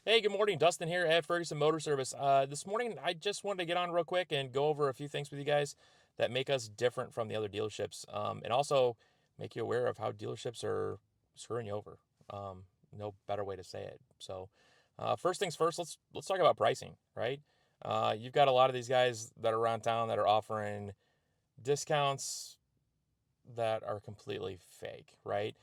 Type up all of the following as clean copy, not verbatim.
Hey, good morning. Dustin here at Ferguson Motor Service. This morning, I just wanted to get on real quick and go over a few things with you guys that make us different from the other dealerships, and also make you aware of how dealerships are screwing you over. No better way to say it. So, first things first, let's talk about pricing, right? You've got a lot of these guys that are around town that are offering discounts that are completely fake, right?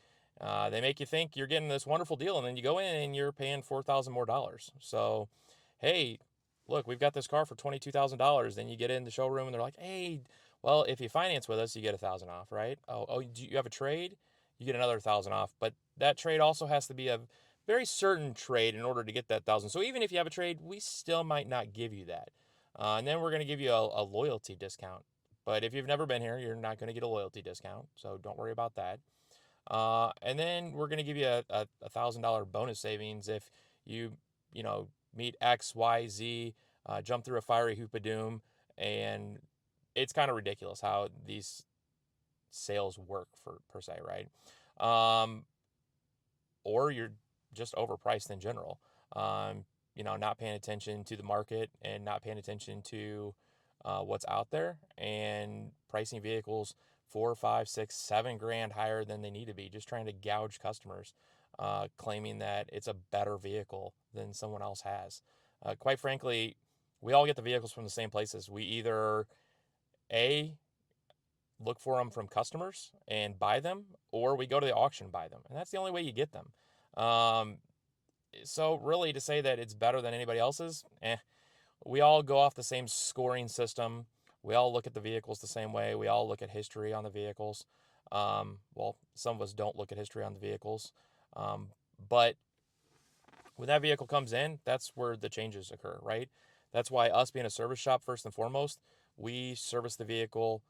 They make you think you're getting this wonderful deal, and then you go in and you're paying $4,000 more. So, hey, look, we've got this car for $22,000. Then you get in the showroom and they're like, hey, well, if you finance with us, you get 1,000 off, right? Oh, do you have a trade? You get another 1,000 off, but that trade also has to be a very certain trade in order to get that 1,000. So even if you have a trade, we still might not give you that. And then we're going to give you a loyalty discount. But if you've never been here, you're not going to get a loyalty discount, so don't worry about that. And then we're going to give you a $1,000 bonus savings if you meet X, Y, Z, jump through a fiery hoop of doom, and it's kind of ridiculous how these sales work for per se, right? Um, or you're just overpriced in general. Not paying attention to the market and not paying attention to what's out there and pricing vehicles 4, 5, 6, 7 grand higher than they need to be, just trying to gouge customers, claiming that it's a better vehicle than someone else has. Quite frankly, we all get the vehicles from the same places. We either A, look for them from customers and buy them, or we go to the auction and buy them. And that's the only way you get them. Um, so really to say that it's better than anybody else's, we all go off the same scoring system. We all look at the vehicles the same way. We all look at history on the vehicles. Well, some of us don't look at history on the vehicles. But when that vehicle comes in, that's where the changes occur, right? That's why us being a service shop, first and foremost, we service the vehicle,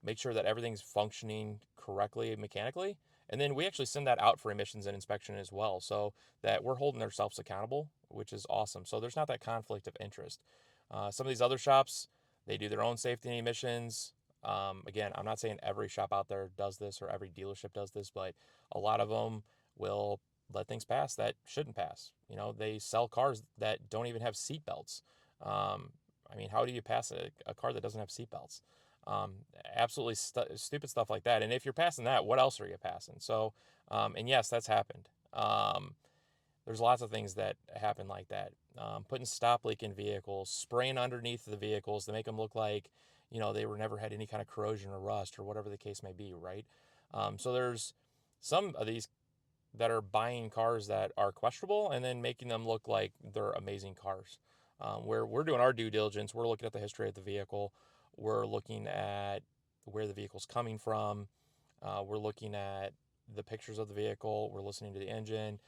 make sure that everything's functioning correctly mechanically, and then we actually send that out for emissions and inspection as well, so that we're holding ourselves accountable, which is awesome. So there's not that conflict of interest. Some of these other shops, they do their own safety and emissions. Again, I'm not saying every shop out there does this or every dealership does this, but a lot of them will let things pass that shouldn't pass. They sell cars that don't even have seat belts. I mean, how do you pass a car that doesn't have seat belts? Absolutely stupid stuff like that. And if you're passing that, what else are you passing? So, and yes, that's happened. There's lots of things that happen like that. Putting stop leak in vehicles, spraying underneath the vehicles to make them look like, they were never had any kind of corrosion or rust or whatever the case may be, right? So there's some of these that are buying cars that are questionable and then making them look like they're amazing cars. Where we're doing our due diligence, we're looking at the history of the vehicle, we're looking at where the vehicle's coming from, we're looking at the pictures of the vehicle, we're listening to the engine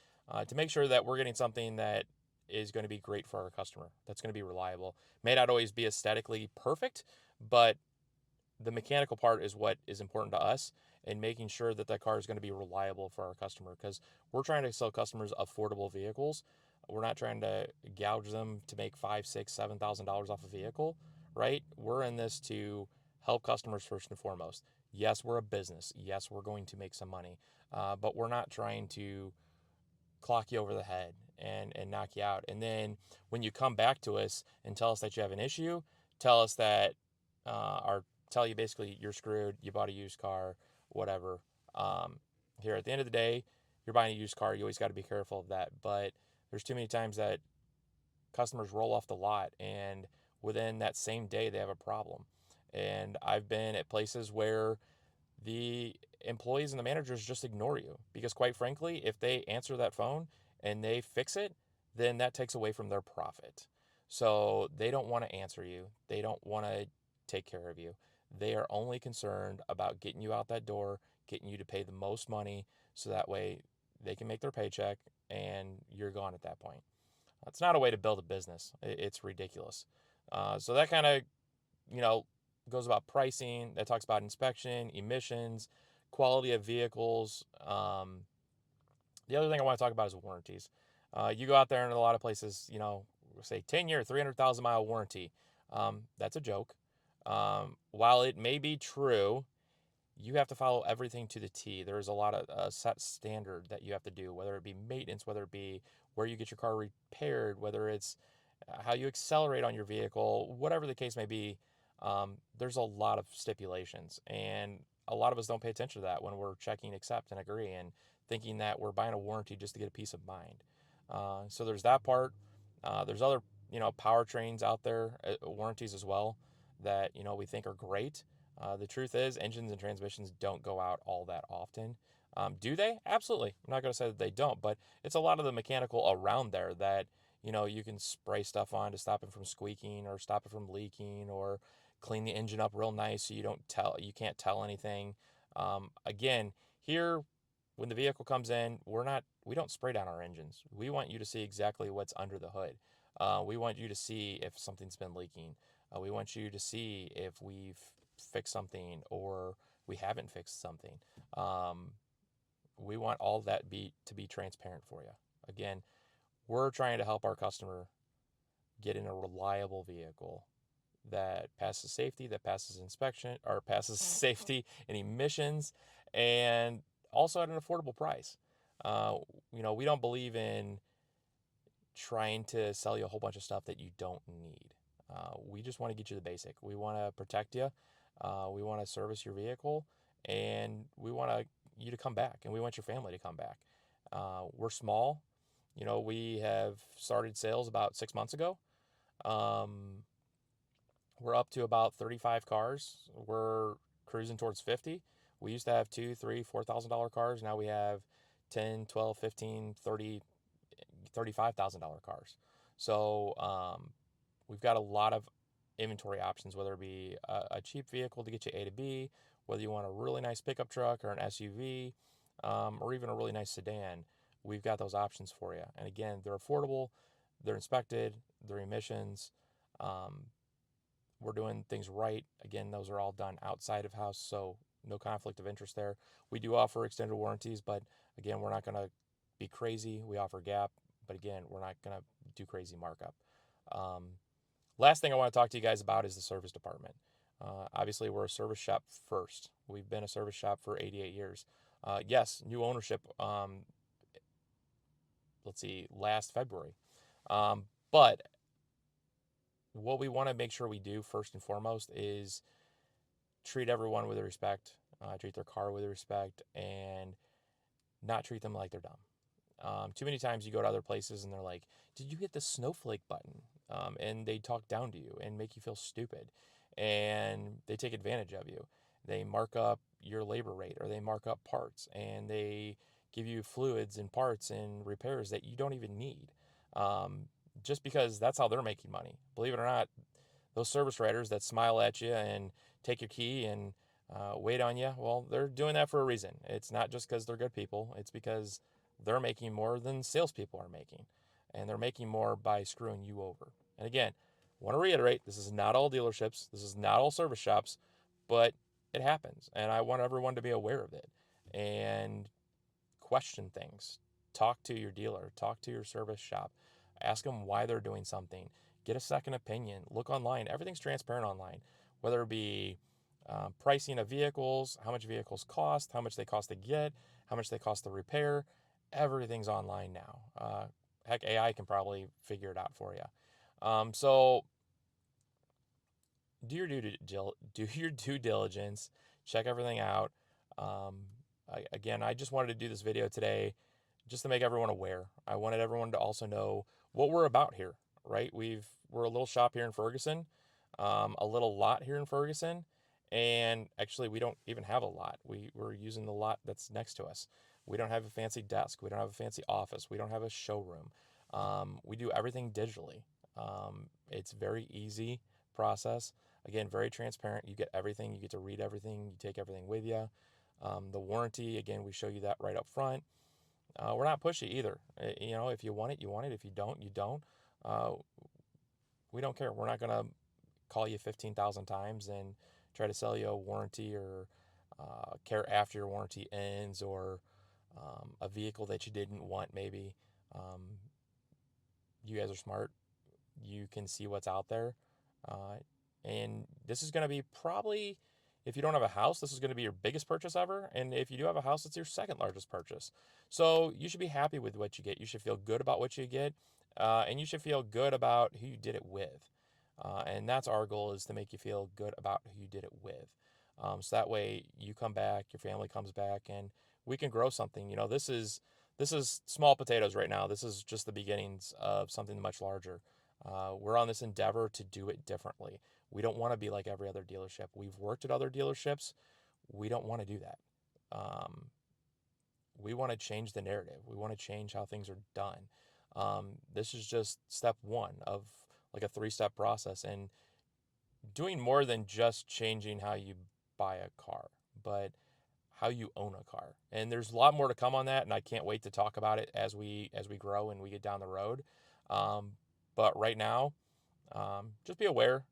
to make sure that we're getting something that is going to be great for our customer, that's going to be reliable. May not always be aesthetically perfect, but the mechanical part is what is important to us, and making sure that that car is going to be reliable for our customer, because we're trying to sell customers affordable vehicles. We're not trying to gouge them to make 5, 6, 7 thousand dollars off a vehicle, right? We're in this to help customers first and foremost. Yes, we're a business. Yes, we're going to make some money, but we're not trying to clock you over the head and knock you out. And then when you come back to us and tell us that you have an issue, tell us that, or tell you basically you're screwed, you bought a used car, whatever. Um, Here at the end of the day, you're buying a used car, you always got to be careful of that. But there's too many times that customers roll off the lot and within that same day they have a problem. And I've been at places where the employees and the managers just ignore you because, quite frankly, if they answer that phone and they fix it, then that takes away from their profit. So they don't want to answer you, they don't want to take care of you. They are only concerned about getting you out that door, getting you to pay the most money, so that way they can make their paycheck and you're gone at that point. That's not a way to build a business. It's ridiculous. So that kind of, you know, goes about pricing. That talks about inspection, emissions, quality of vehicles. The other thing I want to talk about is warranties. You go out there and in a lot of places, say 10-year, 300,000 mile warranty. That's a joke. While it may be true, you have to follow everything to the T. There's a lot of set standard that you have to do, whether it be maintenance, whether it be where you get your car repaired, whether it's how you accelerate on your vehicle, whatever the case may be. There's a lot of stipulations, and a lot of us don't pay attention to that when we're checking accept and agree and thinking that we're buying a warranty just to get a peace of mind. So there's that part. There's other, powertrains out there, warranties as well, that, we think are great. The truth is, engines and transmissions don't go out all that often. Do they? Absolutely. I'm not going to say that they don't, but it's a lot of the mechanical around there that, you can spray stuff on to stop it from squeaking or stop it from leaking or clean the engine up real nice so you can't tell anything. Again, here, when the vehicle comes in, we don't spray down our engines. We want you to see exactly what's under the hood. We want you to see if something's been leaking. We want you to see if we've fixed something or we haven't fixed something. Um, we want all that to be transparent for you. Again, we're trying to help our customer get in a reliable vehicle that passes safety, that passes inspection, or passes safety and emissions, and also at an affordable price. Uh, we don't believe in trying to sell you a whole bunch of stuff that you don't need. We just want to get you the basic. We want to protect you. We want to service your vehicle, and we want you to come back, and we want your family to come back. We're small. We have started sales about 6 months ago. Um, we're up to about 35 cars. We're cruising towards 50. We used to have two, three, $4,000 cars. Now we have 10, 12, 15, 30, $35,000 cars. So we've got a lot of inventory options, whether it be a cheap vehicle to get you A to B, whether you want a really nice pickup truck or an SUV, or even a really nice sedan. We've got those options for you. And again, they're affordable, they're inspected, they're emissions. Um, we're doing things right. Again, those are all done outside of house, so no conflict of interest there. We do offer extended warranties, but again, we're not going to be crazy. We offer gap, but again, we're not going to do crazy markup. Um, Last thing I want to talk to you guys about is the service department. Obviously, we're a service shop first. We've been a service shop for 88 years. Yes, new ownership, let's see, last February. But what we want to make sure we do first and foremost is treat everyone with respect, treat their car with respect, and not treat them like they're dumb. Too many times you go to other places and they're like, "Did you hit the snowflake button?" And they talk down to you and make you feel stupid, and they take advantage of you. They mark up your labor rate or they mark up parts and they give you fluids and parts and repairs that you don't even need, um, just because that's how they're making money. Believe it or not, those service writers that smile at you and take your key and wait on you, well, they're doing that for a reason. It's not just because they're good people, it's because they're making more than salespeople are making. And they're making more by screwing you over. And again, I want to reiterate, this is not all dealerships, this is not all service shops, but it happens. And I want everyone to be aware of it and question things. Talk to your dealer, talk to your service shop, ask them why they're doing something, get a second opinion, look online. Everything's transparent online, whether it be pricing of vehicles, how much vehicles cost, how much they cost to get, how much they cost to repair. Everything's online now. Heck, AI can probably figure it out for you. So do your due diligence, check everything out. Um, Again, I just wanted to do this video today just to make everyone aware. I wanted everyone to also know what we're about here, right? We're a little shop here in Ferguson, a little lot here in Ferguson, and actually we don't even have a lot. We're using the lot that's next to us. We don't have a fancy desk. We don't have a fancy office. We don't have a showroom. We do everything digitally. It's very easy process. Again, very transparent. You get everything. You get to read everything. You take everything with you. The warranty, again, we show you that right up front. We're not pushy either. If you want it, you want it. If you don't, you don't. Uh, we don't care. We're not going to call you 15,000 times and try to sell you a warranty or care after your warranty ends or a vehicle that you didn't want maybe. Um, you guys are smart. You can see what's out there. And this is going to be probably If you don't have a house, this is going to be your biggest purchase ever. And if you do have a house, it's your second largest purchase. So you should be happy with what you get. You should feel good about what you get. And you should feel good about who you did it with. And that's our goal, is to make you feel good about who you did it with. So that way you come back, your family comes back, and we can grow something. This is small potatoes right now. This is just the beginnings of something much larger. We're on this endeavor to do it differently. We don't want to be like every other dealership. We've worked at other dealerships. We don't want to do that. Um, we want to change the narrative. We want to change how things are done. This is just step one of like a three-step process, and doing more than just changing how you buy a car, but how you own a car. And there's a lot more to come on that, and I can't wait to talk about it as we grow and we get down the road. Um, but right now, just be aware,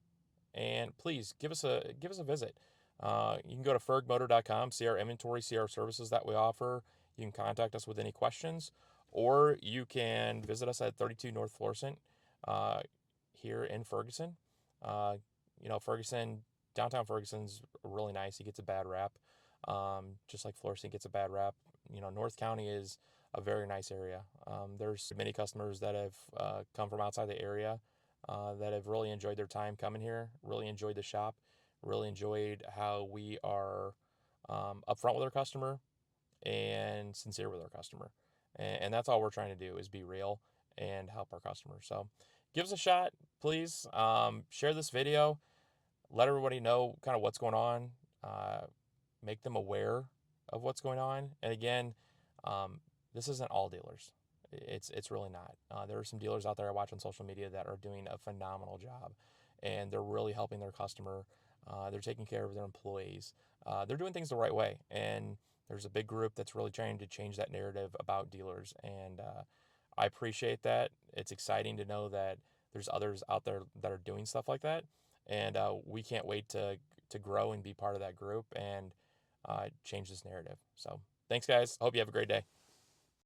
and please give us a visit. You can go to fergmotor.com, see our inventory, see our services that we offer. You can contact us with any questions, or you can visit us at 32 North Florissant uh, here in Ferguson. Uh, Ferguson, downtown Ferguson's really nice. He gets a bad rap, just like Florissant gets a bad rap. North County is a very nice area. There's many customers that have come from outside the area that have really enjoyed their time coming here, really enjoyed the shop, really enjoyed how we are upfront with our customer and sincere with our customer. And that's all we're trying to do, is be real and help our customers. So give us a shot, please. Share this video, let everybody know kind of what's going on, uh, make them aware of what's going on. And again, this isn't all dealers. It's really not. There are some dealers out there I watch on social media that are doing a phenomenal job, and they're really helping their customer. They're taking care of their employees. They're doing things the right way, and there's a big group that's really trying to change that narrative about dealers, and I appreciate that. It's exciting to know that there's others out there that are doing stuff like that, and we can't wait to grow and be part of that group and change this narrative. So thanks, guys. Hope you have a great day.